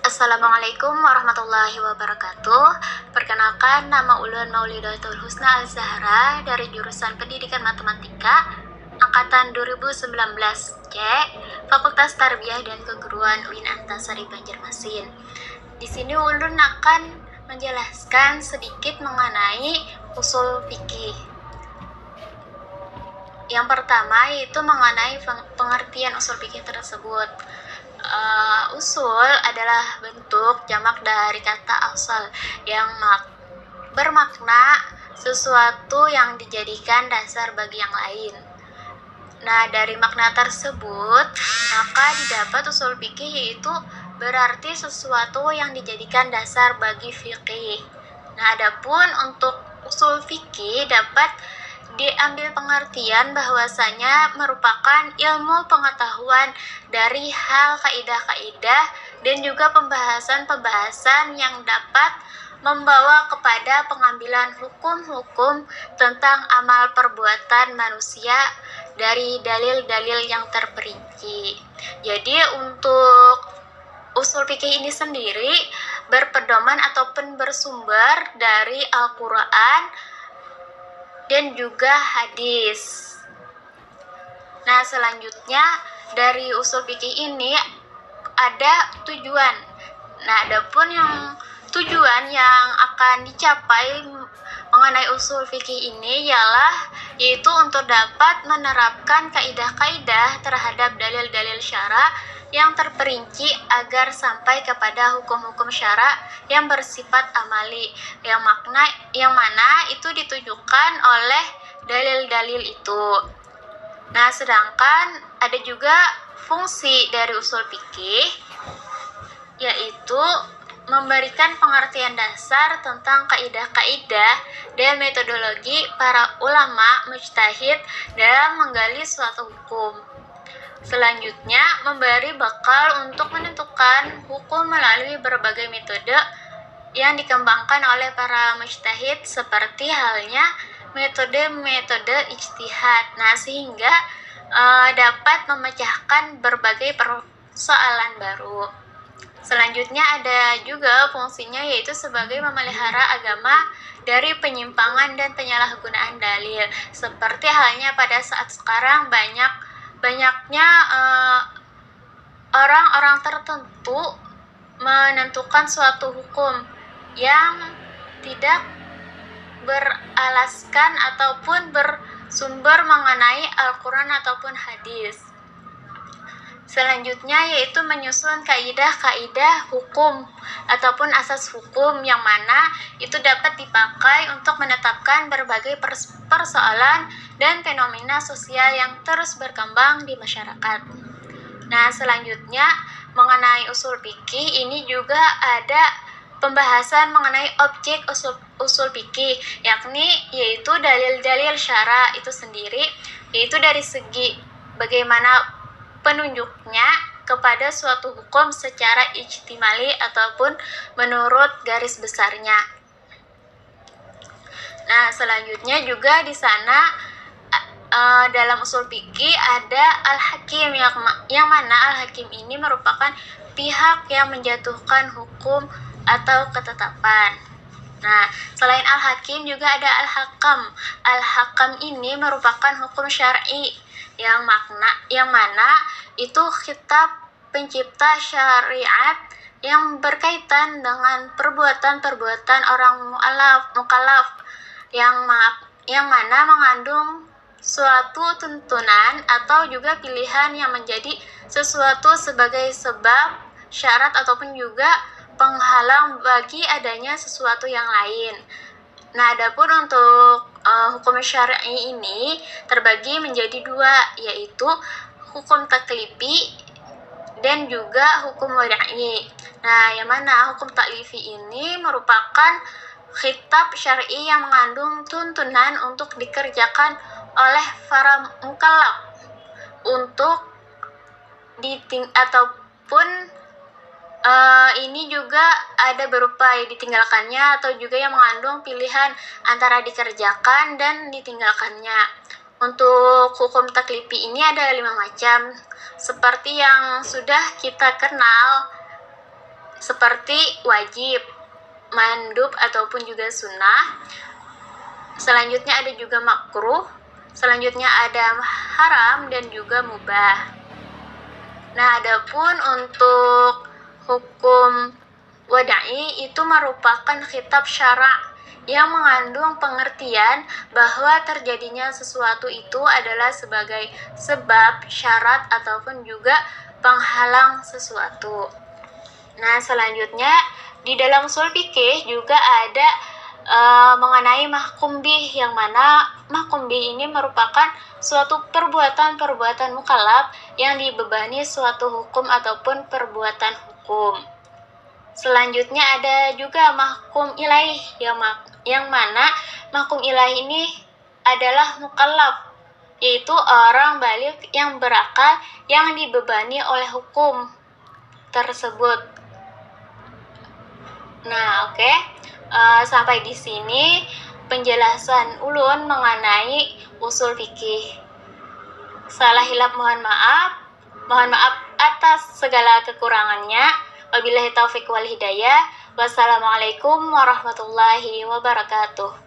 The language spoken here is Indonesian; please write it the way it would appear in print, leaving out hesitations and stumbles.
Assalamualaikum warahmatullahi wabarakatuh. Perkenalkan, nama Ulun Maulidatul Husna Al-Zahra dari jurusan Pendidikan Matematika angkatan 2019 C, Fakultas Tarbiyah dan Keguruan UIN Antasari Banjarmasin. Di sini Ulun akan menjelaskan sedikit mengenai usul fikih. Yang pertama yaitu mengenai pengertian usul fikih tersebut. Usul adalah bentuk jamak dari kata asal yang bermakna sesuatu yang dijadikan dasar bagi yang lain. Nah, dari makna tersebut, maka didapat usul fikih yaitu berarti sesuatu yang dijadikan dasar bagi fikih. Nah, adapun untuk usul fikih dapat diambil pengertian bahwasanya merupakan ilmu pengetahuan dari hal kaidah-kaidah dan juga pembahasan-pembahasan yang dapat membawa kepada pengambilan hukum-hukum tentang amal perbuatan manusia dari dalil-dalil yang terperinci. Jadi untuk usul fikih ini sendiri berpedoman ataupun bersumber dari Al-Quran dan juga hadis. Nah, selanjutnya dari usul fikih ini ada tujuan. Nah, adapun yang tujuan yang akan dicapai mengenai usul fikih ini yaitu untuk dapat menerapkan kaidah-kaidah terhadap dalil-dalil syara yang terperinci agar sampai kepada hukum-hukum syara yang bersifat amali, yang mana itu ditujukan oleh dalil-dalil itu. Nah, sedangkan ada juga fungsi dari usul fikih yaitu memberikan pengertian dasar tentang kaidah-kaidah dan metodologi para ulama mujtahid dalam menggali suatu hukum. Selanjutnya, memberi bekal untuk menentukan hukum melalui berbagai metode yang dikembangkan oleh para mujtahid seperti halnya metode-metode ijtihad. Nah, sehingga dapat memecahkan berbagai persoalan baru. Selanjutnya ada juga fungsinya yaitu sebagai memelihara agama dari penyimpangan dan penyalahgunaan dalil. Seperti halnya pada saat sekarang banyaknya orang-orang tertentu menentukan suatu hukum yang tidak beralaskan ataupun bersumber mengenai Al-Quran ataupun hadis. Selanjutnya yaitu menyusun kaidah-kaidah hukum ataupun asas hukum yang mana itu dapat dipakai untuk menetapkan berbagai persoalan dan fenomena sosial yang terus berkembang di masyarakat. Nah, selanjutnya mengenai usul fikih ini juga ada pembahasan mengenai objek usul fikih, yaitu dalil-dalil syara itu sendiri, yaitu dari segi bagaimana penunjuknya kepada suatu hukum secara ijtimali ataupun menurut garis besarnya. Nah, selanjutnya juga di sana dalam usul fikih ada al-hakim yang mana al-hakim ini merupakan pihak yang menjatuhkan hukum atau ketetapan. Nah, selain al-hakim juga ada al-hakam. Al-hakam ini merupakan hukum syar'i yang mana itu kitab pencipta syariat yang berkaitan dengan perbuatan-perbuatan orang mukallaf yang mana mengandung suatu tuntunan atau juga pilihan yang menjadi sesuatu sebagai sebab, syarat ataupun juga penghalang bagi adanya sesuatu yang lain. Nah, adapun untuk hukum syar'i ini terbagi menjadi dua, yaitu hukum taklifi dan juga hukum wada'i. Nah, yang mana hukum taklifi ini merupakan kitab syar'i yang mengandung tuntunan untuk dikerjakan oleh para mukallaf untuk ini juga ada berupa ditinggalkannya atau juga yang mengandung pilihan antara dikerjakan dan ditinggalkannya. Untuk hukum taklifi ini ada 5 macam, seperti yang sudah kita kenal seperti wajib, mandub ataupun juga sunnah. Selanjutnya ada juga makruh, selanjutnya ada haram dan juga mubah. Nah, adapun untuk hukum wada'i itu merupakan kitab syara' yang mengandung pengertian bahwa terjadinya sesuatu itu adalah sebagai sebab, syarat, ataupun juga penghalang sesuatu. Nah, selanjutnya di dalam ushul fikih juga ada mengenai mahkum bih, yang mana mahkum bih ini merupakan suatu perbuatan mukallaf yang dibebani suatu hukum ataupun perbuatan hukum. Selanjutnya ada juga mahkum ilaih, yang mana mahkum ilaih ini adalah mukallaf, yaitu orang balik yang berakal yang dibebani oleh hukum tersebut. Nah, oke. Sampai di sini penjelasan ulun mengenai usul fikih. Salah hilap mohon maaf atas segala kekurangannya. Wabillahi taufiq wal hidayah. Wassalamualaikum warahmatullahi wabarakatuh.